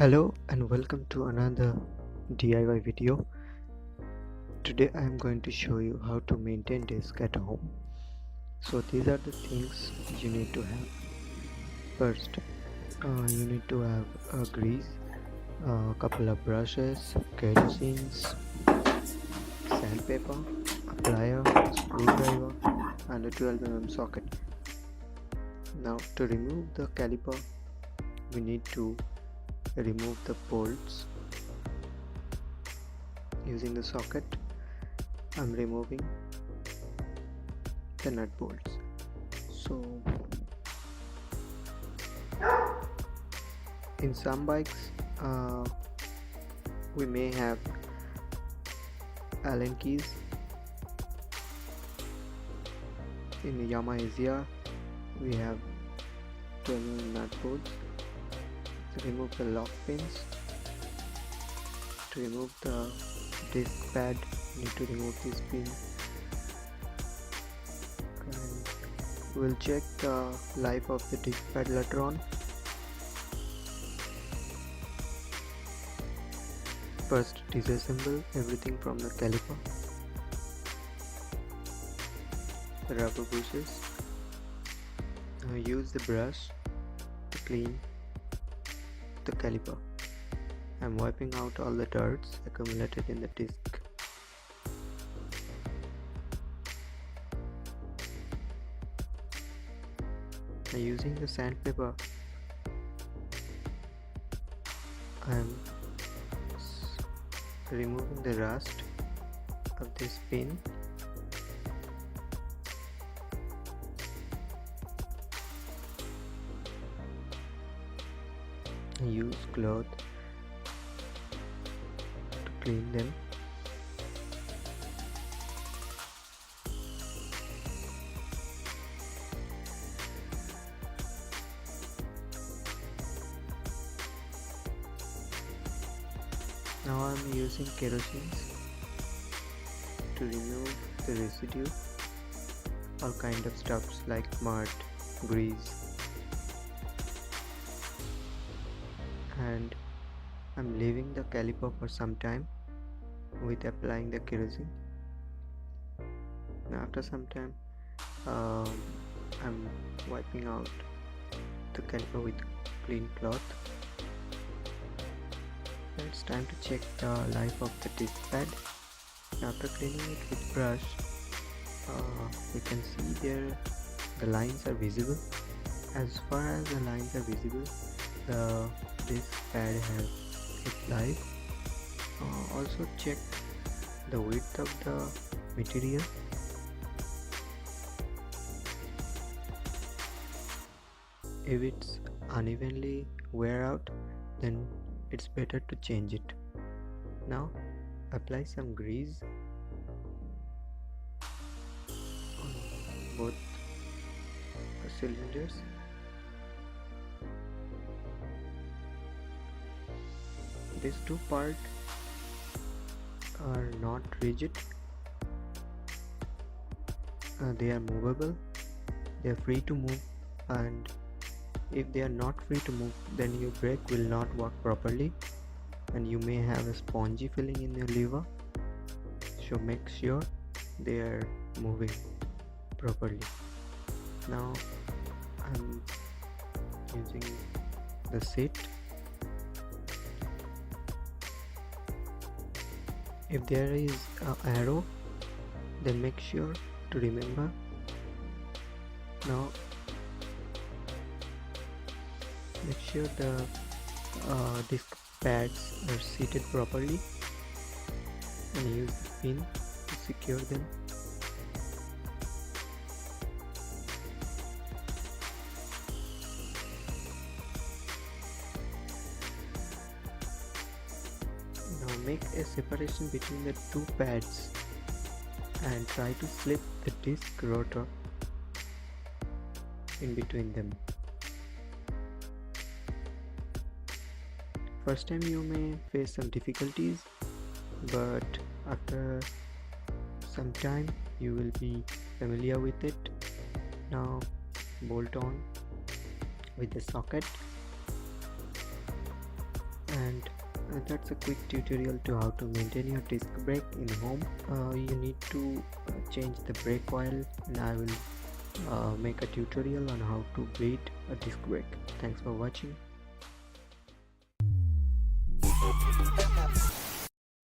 Hello and welcome to another DIY video. Today I am going to show you how to maintain desk at home. So these are the things you need to have. First, you need to have a grease, a couple of brushes, kerosene, sandpaper, a plier, a screwdriver, and a 12 mm socket. Now to remove the caliper, we need to remove the bolts using the socket. I'm removing the nut bolts. So in some bikes we may have Allen keys. In the Yamaha ZR we have 12 nut bolts. To remove the lock pins, to remove the disc pad, you need to remove this pin, and we'll check the life of the disc pad later on. First, disassemble everything from the caliper, the rubber bushes. Now use the brush to clean the caliper. I'm wiping out all the dirts accumulated in the disc. Now using the sandpaper, I'm removing the rust of this pin. Use cloth to clean them. Now I'm using kerosene to remove the residue, all kind of stuffs like mud, grease, and I'm leaving the caliper for some time with applying the kerosene. Now after some time I'm wiping out the caliper with clean cloth. It's time to check the life of the disc pad. After cleaning it with brush, we can see there the lines are visible. As far as the lines are visible, the disc pad has its life. Also check the width of the material. If it's unevenly wear out, then it's better to change it. Now apply some grease on both the cylinders. These two parts are not rigid, they are movable, they are free to move, and if they are not free to move, then your brake will not work properly and you may have a spongy feeling in your lever. So make sure they are moving properly. Now I'm using the seat. If there is an arrow, then make sure to remember. Now make sure the disc pads are seated properly and use the pin to secure them. Now make a separation between the two pads and try to slip the disc rotor in between them. First time you may face some difficulties, but after some time you will be familiar with it. Now bolt on with the socket And that's a quick tutorial to how to maintain your disc brake in home. You need to change the brake oil, and I will make a tutorial on how to bleed a disc brake. Thanks for watching.